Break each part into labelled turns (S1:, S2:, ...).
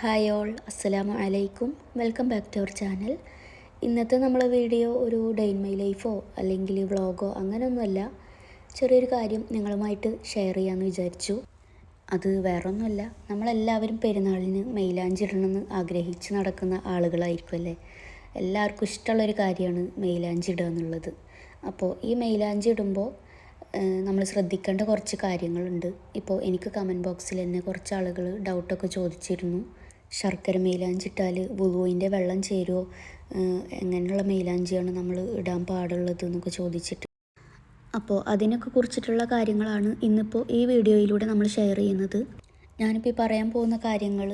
S1: Hi all, അസ്സലാമു അലൈക്കും. Welcome back to our channel. ഇന്നത്തെ നമ്മളെ വീഡിയോ ഒരു ഡേ ഇൻ മൈ ലൈഫോ അല്ലെങ്കിൽ വ്ളോഗോ അങ്ങനെയൊന്നുമല്ല. ചെറിയൊരു കാര്യം നിങ്ങളുമായിട്ട് ഷെയർ ചെയ്യാമെന്ന് വിചാരിച്ചു. അത് വേറൊന്നുമല്ല, നമ്മളെല്ലാവരും പെരുന്നാളിന് മൈലാഞ്ചി ഇടണമെന്ന് ആഗ്രഹിച്ച് നടക്കുന്ന ആളുകളായിരിക്കുമല്ലേ. എല്ലാവർക്കും ഇഷ്ടമുള്ളൊരു കാര്യമാണ് മൈലാഞ്ചി ഇടുക എന്നുള്ളത്. അപ്പോൾ ഈ മൈലാഞ്ചി ഇടുമ്പോൾ നമ്മൾ ശ്രദ്ധിക്കേണ്ട കുറച്ച് കാര്യങ്ങളുണ്ട്. ഇപ്പോൾ എനിക്ക് കമൻറ്റ് ബോക്സിൽ തന്നെ കുറച്ച് ആളുകൾ ഡൗട്ടൊക്കെ ചോദിച്ചിരുന്നു. ശർക്കര മൈലാഞ്ചി ഇട്ടാൽ വുളുവിൻ്റെ വെള്ളം ചേരുമോ, എങ്ങനെയുള്ള മൈലാഞ്ചിയാണ് നമ്മൾ ഇടാൻ പാടുള്ളത് എന്നൊക്കെ ചോദിച്ചിട്ട്. അപ്പോൾ അതിനൊക്കെ കുറിച്ചിട്ടുള്ള കാര്യങ്ങളാണ് ഇന്നിപ്പോൾ ഈ വീഡിയോയിലൂടെ നമ്മൾ ഷെയർ ചെയ്യുന്നത്. ഞാനിപ്പോൾ ഈ പറയാൻ പോകുന്ന കാര്യങ്ങൾ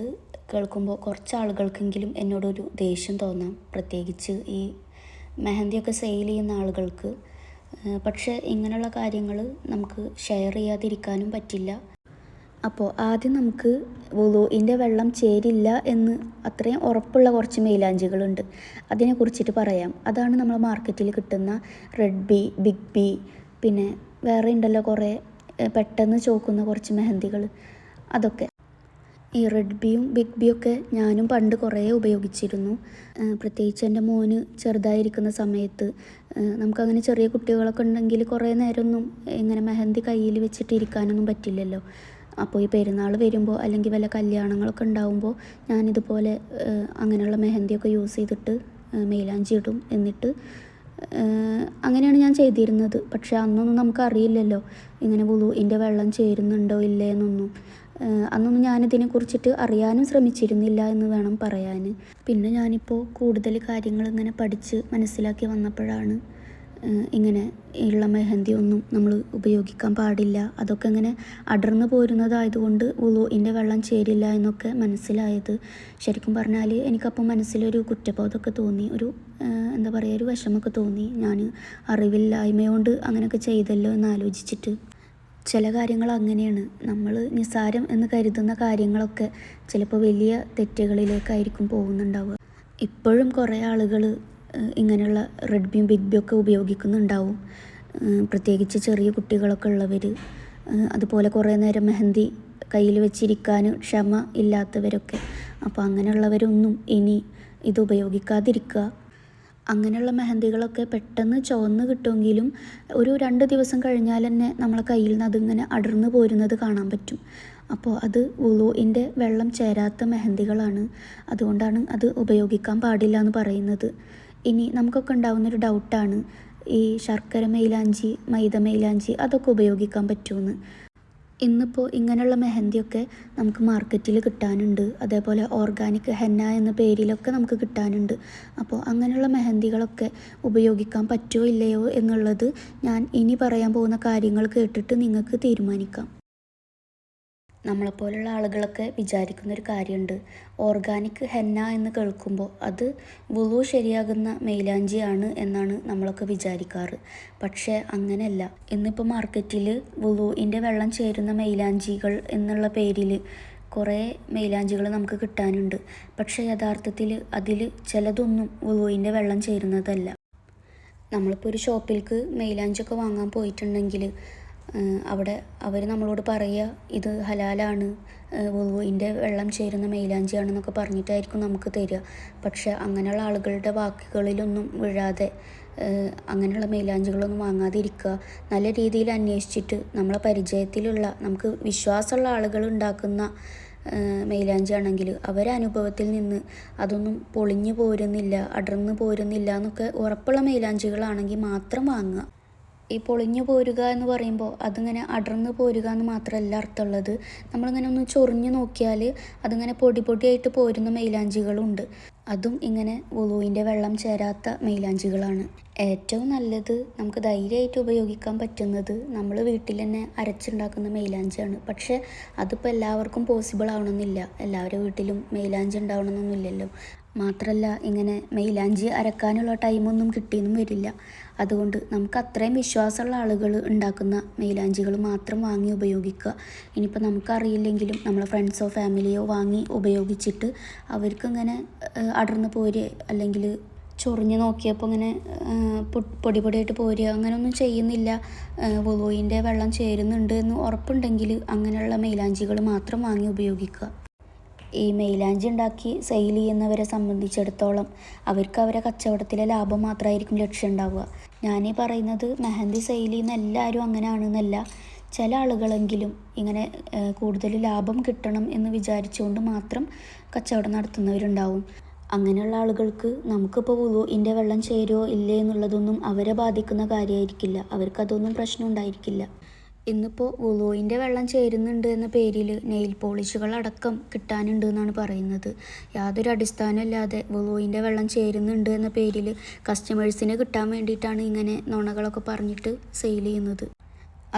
S1: കേൾക്കുമ്പോൾ കുറച്ച് ആളുകൾക്കെങ്കിലും എന്നോടൊരു ദേഷ്യം തോന്നാം, പ്രത്യേകിച്ച് ഈ മെഹന്തിയൊക്കെ സെയിൽ ചെയ്യുന്ന ആളുകൾക്ക്. പക്ഷേ ഇങ്ങനെയുള്ള കാര്യങ്ങൾ നമുക്ക് ഷെയർ ചെയ്യാതിരിക്കാനും പറ്റില്ല. അപ്പോൾ ആദ്യം നമുക്ക് വുളുഇൻ്റെ വെള്ളം ചേരില്ല എന്ന് അത്രയും ഉറപ്പുള്ള കുറച്ച് മൈലാഞ്ചികളുണ്ട്, അതിനെക്കുറിച്ചിട്ട് പറയാം. അതാണ് നമ്മൾ മാർക്കറ്റിൽ കിട്ടുന്ന റെഡ് ബി, ബിഗ് ബി, പിന്നെ വേറെ ഉണ്ടല്ലോ കുറേ പെട്ടെന്ന് ചോക്കുന്ന കുറച്ച് മെഹന്തികൾ. അതൊക്കെ ഈ റെഡ് ബിയും ബിഗ് ബിയൊക്കെ ഞാനും പണ്ട് കുറേ ഉപയോഗിച്ചിരുന്നു. പ്രത്യേകിച്ച് എൻ്റെ മോന് ചെറുതായിരിക്കുന്ന സമയത്ത് നമുക്കങ്ങനെ ചെറിയ കുട്ടികളൊക്കെ ഉണ്ടെങ്കിൽ കുറേ നേരമൊന്നും ഇങ്ങനെ മെഹന്തി കയ്യിൽ വെച്ചിട്ട് ഇരിക്കാനൊന്നും പറ്റില്ലല്ലോ. അപ്പോൾ ഈ പെരുന്നാൾ വരുമ്പോൾ അല്ലെങ്കിൽ വല്ല കല്യാണങ്ങളൊക്കെ ഉണ്ടാകുമ്പോൾ ഞാനിതുപോലെ അങ്ങനെയുള്ള മെഹന്തിയൊക്കെ യൂസ് ചെയ്തിട്ട് മൈലാഞ്ചി ഇടും. എന്നിട്ട് അങ്ങനെയാണ് ഞാൻ ചെയ്തിരുന്നത്. പക്ഷേ അന്നൊന്നും നമുക്കറിയില്ലല്ലോ ഇങ്ങനെ വുളുഇൻ്റെ വെള്ളം ചേരുന്നുണ്ടോ ഇല്ലേ എന്നൊന്നും. അന്നൊന്നും ഞാനിതിനെക്കുറിച്ചിട്ട് അറിയാനും ശ്രമിച്ചിരുന്നില്ല എന്ന് വേണം പറയാൻ. പിന്നെ ഞാനിപ്പോൾ കൂടുതൽ കാര്യങ്ങൾ ഇങ്ങനെ പഠിച്ച് മനസ്സിലാക്കി വന്നപ്പോഴാണ് ഇങ്ങനെ ഉള്ള മെഹന്തി ഒന്നും നമ്മൾ ഉപയോഗിക്കാൻ പാടില്ല, അതൊക്കെ ഇങ്ങനെ അടർന്നു പോരുന്നതായതുകൊണ്ട് വുളുഇൻ്റെ വെള്ളം ചേരില്ല എന്നൊക്കെ മനസ്സിലായത്. ശരിക്കും പറഞ്ഞാൽ എനിക്കപ്പോൾ മനസ്സിലൊരു കുറ്റബോധമൊക്കെ തോന്നി, ഒരു എന്താ പറയുക, ഒരു വിഷമമൊക്കെ തോന്നി. ഞാൻ അറിവില്ലായ്മയോണ്ട് അങ്ങനെയൊക്കെ ചെയ്തല്ലോ എന്നാലോചിച്ചിട്ട്. ചില കാര്യങ്ങൾ അങ്ങനെയാണ്, നമ്മൾ നിസ്സാരം എന്ന് കരുതുന്ന കാര്യങ്ങളൊക്കെ ചിലപ്പോൾ വലിയ തെറ്റുകളിലേക്കായിരിക്കും പോകുന്നുണ്ടാവുക. ഇപ്പോഴും കുറേ ആളുകൾ ഇങ്ങനെയുള്ള റെഡ് ബിയും ബിഗ് ബിയൊക്കെ ഉപയോഗിക്കുന്നുണ്ടാവും, പ്രത്യേകിച്ച് ചെറിയ കുട്ടികളൊക്കെ ഉള്ളവർ. അതുപോലെ കുറേ നേരം മെഹന്തി കയ്യിൽ വെച്ചിരിക്കാൻ ക്ഷമ ഇല്ലാത്തവരൊക്കെ. അപ്പോൾ അങ്ങനെയുള്ളവരൊന്നും ഇനി ഇത് ഉപയോഗിക്കാതിരിക്കുക. അങ്ങനെയുള്ള മെഹന്തികളൊക്കെ പെട്ടെന്ന് ചുവന്ന് കിട്ടുമെങ്കിലും ഒരു 2 ദിവസം കഴിഞ്ഞാൽ തന്നെ നമ്മളെ കയ്യിൽ നിന്ന് അതിങ്ങനെ അടർന്നു പോരുന്നത് കാണാൻ പറ്റും. അപ്പോൾ അത് വുളുഇൻ്റെ വെള്ളം ചേരാത്ത മെഹന്തികളാണ്, അതുകൊണ്ടാണ് അത് ഉപയോഗിക്കാൻ പാടില്ല എന്ന് പറയുന്നത്. ഇനി നമുക്കൊക്കെ ഉണ്ടാകുന്നൊരു ഡൗട്ടാണ് ഈ ശർക്കര മൈലാഞ്ചി, മൈദ മൈലാഞ്ചി അതൊക്കെ ഉപയോഗിക്കാൻ പറ്റുമെന്ന്. ഇന്നിപ്പോൾ ഇങ്ങനെയുള്ള മെഹന്തിയൊക്കെ നമുക്ക് മാർക്കറ്റിൽ കിട്ടാനുണ്ട്. അതേപോലെ ഓർഗാനിക് ഹെന്ന എന്ന പേരിലൊക്കെ നമുക്ക് കിട്ടാനുണ്ട്. അപ്പോൾ അങ്ങനെയുള്ള മെഹന്തികളൊക്കെ ഉപയോഗിക്കാൻ പറ്റുമോ ഇല്ലയോ എന്നുള്ളത് ഞാൻ ഇനി പറയാൻ പോകുന്ന കാര്യങ്ങൾ കേട്ടിട്ട് നിങ്ങൾക്ക് തീരുമാനിക്കാം. നമ്മളെപ്പോലുള്ള ആളുകളൊക്കെ വിചാരിക്കുന്നൊരു കാര്യമുണ്ട്, ഓർഗാനിക് ഹെന്ന എന്ന് കേൾക്കുമ്പോൾ അത് വുളു ശരിയാകുന്ന മൈലാഞ്ചിയാണ് എന്നാണ് നമ്മളൊക്കെ വിചാരിക്കാറ്. പക്ഷേ അങ്ങനെയല്ല. ഇന്നിപ്പോൾ മാർക്കറ്റിൽ വുളുഇൻ്റെ വെള്ളം ചേരുന്ന മൈലാഞ്ചികൾ എന്നുള്ള പേരിൽ കുറേ മൈലാഞ്ചികൾ നമുക്ക് കിട്ടാനുണ്ട്. പക്ഷേ യഥാർത്ഥത്തിൽ അതിൽ ചിലതൊന്നും വുളുഇൻ്റെ വെള്ളം ചേരുന്നതല്ല. നമ്മളിപ്പോൾ ഒരു ഷോപ്പിലേക്ക് മൈലാഞ്ചിയൊക്കെ വാങ്ങാൻ പോയിട്ടുണ്ടെങ്കിൽ അവിടെ അവർ നമ്മളോട് പറയുക ഇത് ഹലാലാണ്, വുളുഇൻ്റെ വെള്ളം ചേരുന്ന മൈലാഞ്ചിയാണെന്നൊക്കെ പറഞ്ഞിട്ടായിരിക്കും നമുക്ക് തരിക. പക്ഷേ അങ്ങനെയുള്ള ആളുകളുടെ വാക്കുകളിലൊന്നും വീഴാതെ അങ്ങനെയുള്ള മൈലാഞ്ചികളൊന്നും വാങ്ങാതിരിക്കുക. നല്ല രീതിയിൽ അന്വേഷിച്ചിട്ട് നമ്മളെ പരിചയത്തിലുള്ള നമുക്ക് വിശ്വാസമുള്ള ആളുകൾ ഉണ്ടാക്കുന്ന മൈലാഞ്ചി ആണെങ്കിൽ അവരെ അനുഭവത്തിൽ നിന്ന് അതൊന്നും പൊളിഞ്ഞു പോരുന്നില്ല, അടർന്നു പോരുന്നില്ല എന്നൊക്കെ ഉറപ്പുള്ള മൈലാഞ്ചികളാണെങ്കിൽ മാത്രം വാങ്ങുക. ഈ പൊളിഞ്ഞു പോരുക എന്ന് പറയുമ്പോൾ അതിങ്ങനെ അടർന്നു പോരുക എന്ന് മാത്രമല്ല അർത്ഥമുള്ളത്. നമ്മളിങ്ങനെ ഒന്ന് ചൊറിഞ്ഞു നോക്കിയാൽ അതിങ്ങനെ പൊടി പൊടിയായിട്ട് പോരുന്ന മൈലാഞ്ചികളുണ്ട്. അതും ഇങ്ങനെ വുളുഇൻ്റെ വെള്ളം ചേരാത്ത മൈലാഞ്ചികളാണ്. ഏറ്റവും നല്ലത് നമുക്ക് ധൈര്യമായിട്ട് ഉപയോഗിക്കാൻ പറ്റുന്നത് നമ്മൾ വീട്ടിൽ തന്നെ അരച്ചുണ്ടാക്കുന്ന മൈലാഞ്ചിയാണ്. പക്ഷേ അതിപ്പോൾ എല്ലാവർക്കും പോസിബിൾ ആവണമെന്നില്ല, എല്ലാവരുടെ വീട്ടിലും മൈലാഞ്ചി ഉണ്ടാവണമെന്നൊന്നുമില്ലല്ലോ. മാത്രമല്ല ഇങ്ങനെ മൈലാഞ്ചി അരക്കാനുള്ള ടൈമൊന്നും കിട്ടിയെന്നും വരില്ല. അതുകൊണ്ട് നമുക്ക് അത്രയും വിശ്വാസമുള്ള ആളുകൾ ഉണ്ടാക്കുന്ന മൈലാഞ്ചികൾ മാത്രം വാങ്ങി ഉപയോഗിക്കുക. ഇനിയിപ്പോൾ നമുക്കറിയില്ലെങ്കിലും നമ്മളെ ഫ്രണ്ട്സോ ഫാമിലിയോ വാങ്ങി ഉപയോഗിച്ചിട്ട് അവർക്കിങ്ങനെ അടർന്ന് പോരുക അല്ലെങ്കിൽ ചൊറിഞ്ഞ് നോക്കിയപ്പോൾ ഇങ്ങനെ പൊടി പൊടിയായിട്ട് പോരുക അങ്ങനെയൊന്നും ചെയ്യുന്നില്ല, വുളുഇൻ്റെ വെള്ളം ചേരുന്നുണ്ട് എന്ന് ഉറപ്പുണ്ടെങ്കിൽ അങ്ങനെയുള്ള മൈലാഞ്ചികൾ മാത്രം വാങ്ങി ഉപയോഗിക്കുക. ഈ മൈലാഞ്ചി ഉണ്ടാക്കി സെയിൽ ചെയ്യുന്നവരെ സംബന്ധിച്ചിടത്തോളം അവർക്ക് അവരെ കച്ചവടത്തിലെ ലാഭം മാത്രമായിരിക്കും ലക്ഷ്യം ഉണ്ടാവുക. ഞാനീ പറയുന്നത് മെഹന്തി സെയിൽ ചെയ്യുന്ന എല്ലാവരും അങ്ങനെയാണെന്നല്ല. ചില ആളുകളെങ്കിലും ഇങ്ങനെ കൂടുതൽ ലാഭം കിട്ടണം എന്ന് വിചാരിച്ചുകൊണ്ട് മാത്രം കച്ചവടം നടത്തുന്നവരുണ്ടാവും. അങ്ങനെയുള്ള ആളുകൾക്ക് നമുക്കിപ്പോൾ വുളുഇൻ്റെ വെള്ളം ചേരുമോ ഇല്ലേ എന്നുള്ളതൊന്നും അവരെ ബാധിക്കുന്ന കാര്യമായിരിക്കില്ല. അവർക്കതൊന്നും പ്രശ്നം ഉണ്ടായിരിക്കില്ല. ഇന്നിപ്പോൾ വുളുഇൻ്റെ വെള്ളം ചേരുന്നുണ്ട് എന്ന പേരിൽ നെയിൽ പോളിഷുകൾ അടക്കം കിട്ടാനുണ്ട് എന്നാണ് പറയുന്നത്. യാതൊരു അടിസ്ഥാനമില്ലാതെ വുളുഇൻ്റെ വെള്ളം ചേരുന്നുണ്ട് എന്ന പേരിൽ കസ്റ്റമേഴ്സിനെ കിട്ടാൻ വേണ്ടിയിട്ടാണ് ഇങ്ങനെ നുണകളൊക്കെ പറഞ്ഞിട്ട് സെയിൽ ചെയ്യുന്നത്.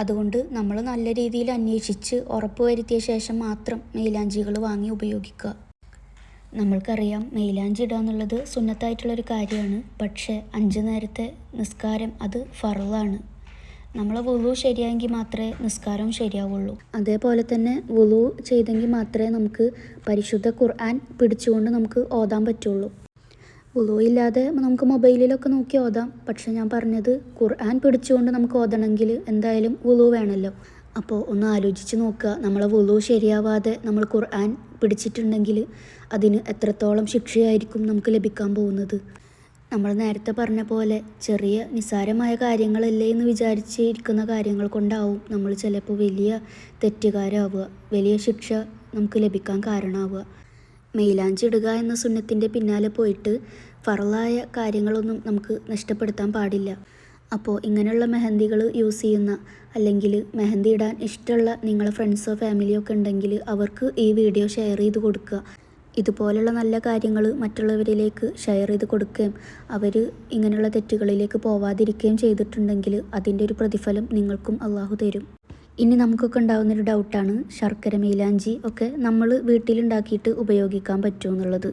S1: അതുകൊണ്ട് നമ്മൾ നല്ല രീതിയിൽ അന്വേഷിച്ച് ഉറപ്പ് വരുത്തിയ ശേഷം മാത്രം മൈലാഞ്ചികൾ വാങ്ങി ഉപയോഗിക്കുക. നമ്മൾക്കറിയാം മൈലാഞ്ചി ഇടുക എന്നുള്ളത് സുന്നത്തായിട്ടുള്ളൊരു കാര്യമാണ്. പക്ഷേ 5 നേരത്തെ നിസ്കാരം അത് ഫർളാണ്. നമ്മളെ വുളു ശരിയായെങ്കിൽ മാത്രമേ നിസ്കാരവും ശരിയാവുള്ളൂ. അതേപോലെ തന്നെ വുളു ചെയ്തെങ്കിൽ മാത്രമേ നമുക്ക് പരിശുദ്ധ ഖുർആൻ പിടിച്ചുകൊണ്ട് നമുക്ക് ഓതാൻ പറ്റുള്ളൂ. വുളു ഇല്ലാതെ നമുക്ക് മൊബൈലിലൊക്കെ നോക്കി ഓതാം. പക്ഷെ ഞാൻ പറഞ്ഞത് ഖുർആൻ പിടിച്ചുകൊണ്ട് നമുക്ക് ഓതണമെങ്കിൽ എന്തായാലും വുളു വേണമല്ലോ. അപ്പോൾ ഒന്ന് ആലോചിച്ച് നോക്കുക, നമ്മളെ വുളു ശരിയാവാതെ നമ്മൾ ഖുർആൻ പിടിച്ചിട്ടുണ്ടെങ്കിൽ അതിന് എത്രത്തോളം ശിക്ഷയായിരിക്കും നമുക്ക് ലഭിക്കാൻ പോകുന്നത്. നമ്മൾ നേരത്തെ പറഞ്ഞ പോലെ ചെറിയ നിസ്സാരമായ കാര്യങ്ങളല്ലേ എന്ന് വിചാരിച്ചിരിക്കുന്ന കാര്യങ്ങൾ കൊണ്ടാവും നമ്മൾ ചിലപ്പോൾ വലിയ തെറ്റുകാരാവുക, വലിയ ശിക്ഷ നമുക്ക് ലഭിക്കാൻ കാരണമാവുക. മൈലാഞ്ചി ഇടുക എന്ന സുന്നത്തിൻ്റെ പിന്നാലെ പോയിട്ട് ഫർളായ കാര്യങ്ങളൊന്നും നമുക്ക് നഷ്ടപ്പെടുത്താൻ പാടില്ല. അപ്പോൾ ഇങ്ങനെയുള്ള മെഹന്തികൾ യൂസ് ചെയ്യുന്ന അല്ലെങ്കിൽ മെഹന്തി ഇടാൻ ഇഷ്ടമുള്ള നിങ്ങളെ ഫ്രണ്ട്സോ ഫാമിലിയോ ഒക്കെ ഉണ്ടെങ്കിൽ അവർക്ക് ഈ വീഡിയോ ഷെയർ ചെയ്ത് കൊടുക്കുക. ഇതുപോലുള്ള നല്ല കാര്യങ്ങൾ മറ്റുള്ളവരിലേക്ക് ഷെയർ ചെയ്ത് കൊടുക്കുകയും അവർ ഇങ്ങനെയുള്ള തെറ്റുകളിലേക്ക് പോവാതിരിക്കുകയും ചെയ്തിട്ടുണ്ടെങ്കിൽ അതിൻ്റെ ഒരു പ്രതിഫലം നിങ്ങൾക്കും അള്ളാഹു തരും. ഇനി നമുക്കൊക്കെ ഉണ്ടാകുന്നൊരു ഡൗട്ടാണ് ശർക്കര മൈലാഞ്ചി ഒക്കെ നമ്മൾ വീട്ടിലുണ്ടാക്കിയിട്ട് ഉപയോഗിക്കാൻ പറ്റുമെന്നുള്ളത്.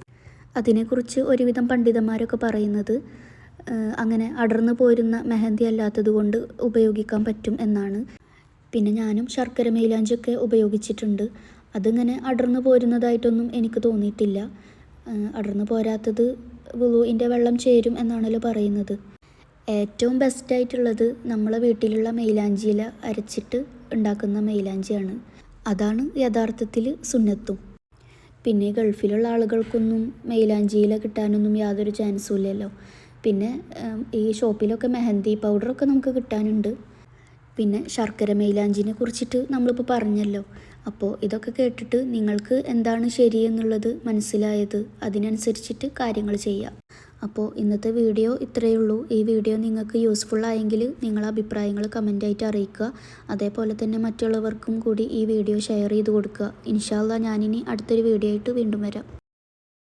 S1: അതിനെക്കുറിച്ച് ഒരുവിധം പണ്ഡിതന്മാരൊക്കെ പറയുന്നത് അങ്ങനെ അടർന്നു പോരുന്ന മെഹന്തി അല്ലാത്തത് കൊണ്ട് ഉപയോഗിക്കാൻ പറ്റും എന്നാണ്. പിന്നെ ഞാനും ശർക്കര മൈലാഞ്ചിയൊക്കെ ഉപയോഗിച്ചിട്ടുണ്ട്. അതിങ്ങനെ അടർന്നു പോരുന്നതായിട്ടൊന്നും എനിക്ക് തോന്നിയിട്ടില്ല. അടർന്നു പോരാത്തത് വുളുഇൻ്റെ വെള്ളം ചേരും എന്നാണല്ലോ പറയുന്നത്. ഏറ്റവും ബെസ്റ്റായിട്ടുള്ളത് നമ്മളെ വീട്ടിലുള്ള മൈലാഞ്ചിയില അരച്ചിട്ട് ഉണ്ടാക്കുന്ന മൈലാഞ്ചിയാണ്. അതാണ് യഥാർത്ഥത്തിൽ സുന്നത്തും. പിന്നെ ഗൾഫിലുള്ള ആളുകൾക്കൊന്നും മൈലാഞ്ചിയില കിട്ടാനൊന്നും യാതൊരു ചാൻസും ഇല്ലല്ലോ. പിന്നെ ഈ ഷോപ്പിലൊക്കെ മെഹന്തി പൗഡറൊക്കെ നമുക്ക് കിട്ടാനുണ്ട്. പിന്നെ ശർക്കര മൈലാഞ്ചിനെ കുറിച്ചിട്ട് നമ്മളിപ്പോൾ പറഞ്ഞല്ലോ. അപ്പോൾ ഇതൊക്കെ കേട്ടിട്ട് നിങ്ങൾക്ക് എന്താണ് ശരിയെന്നുള്ളത് മനസ്സിലായത് അതിനനുസരിച്ചിട്ട് കാര്യങ്ങൾ ചെയ്യാം. അപ്പോൾ ഇന്നത്തെ വീഡിയോ ഇത്രയേ ഉള്ളൂ. ഈ വീഡിയോ നിങ്ങൾക്ക് യൂസ്ഫുൾ ആയെങ്കിൽ നിങ്ങളുടെ അഭിപ്രായങ്ങൾ കമൻ്റായിട്ട് അറിയിക്കുക. അതേപോലെ തന്നെ മറ്റുള്ളവർക്കും കൂടി ഈ വീഡിയോ ഷെയർ ചെയ്ത് കൊടുക്കുക. ഇൻഷാ അല്ലാഹ് ഞാനിനി അടുത്തൊരു വീഡിയോ ആയിട്ട് വീണ്ടും വരാം.